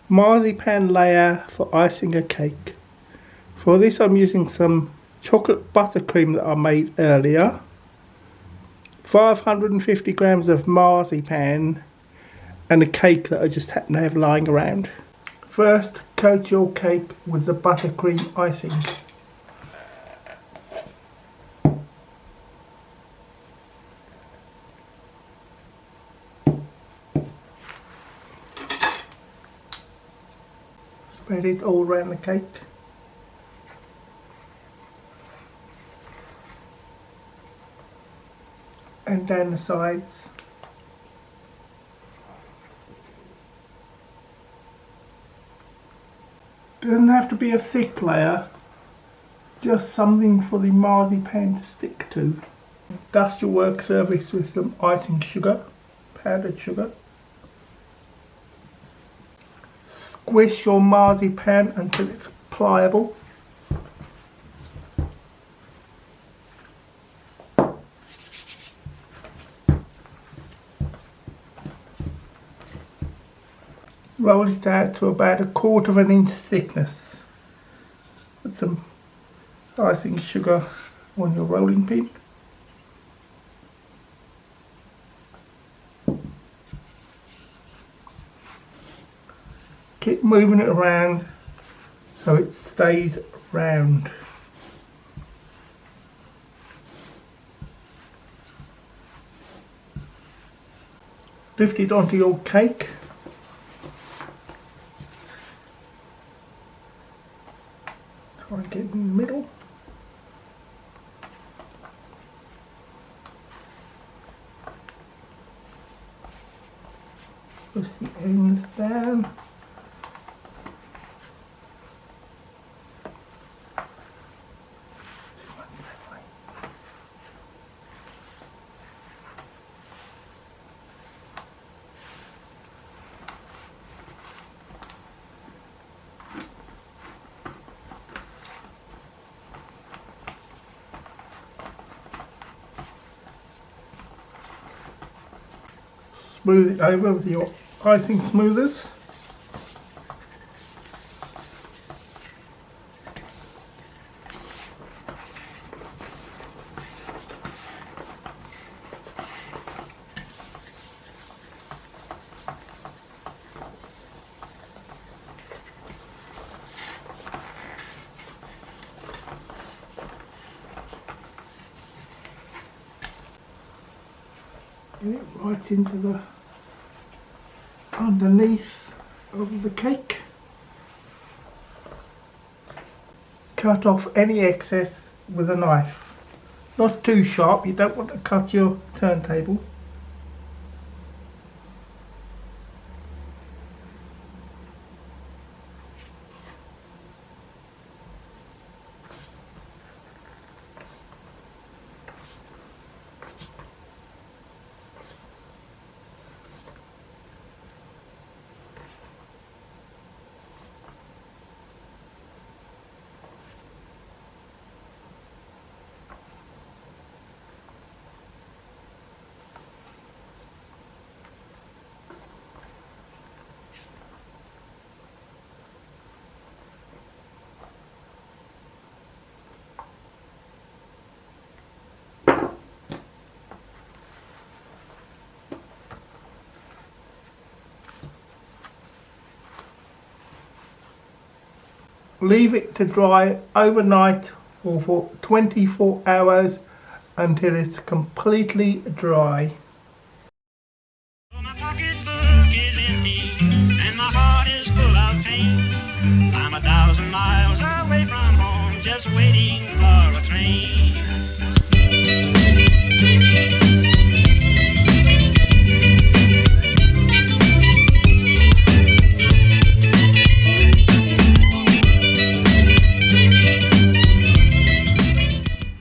Marzipan layer for icing a cake. For this I'm using some chocolate buttercream that I made earlier, 550 grams of marzipan, and a cake that I just happen to have lying around. First, coat your cake with the buttercream icing. Spread it all around the cake. And down the sides. Doesn't have to be a thick layer, it's just something for the marzipan to stick to. Dust your work surface with some icing sugar, powdered sugar. Squish your marzipan until it's pliable. Roll it out to about 1/4 inch thickness. Put some icing sugar on your rolling pin. Keep moving it around so it stays round. Lift it onto your cake. Try and get it in the middle. Push the ends down. Smooth it over with your icing smoothers. Get it right into the underneath of the cake. Cut off any excess with a knife. Not too sharp, you don't want to cut your turntable. Leave it to dry overnight or for 24 hours until it's completely dry. My pocketbook is empty and my heart is full of pain. I'm 1,000 miles away from home, just waiting for a train.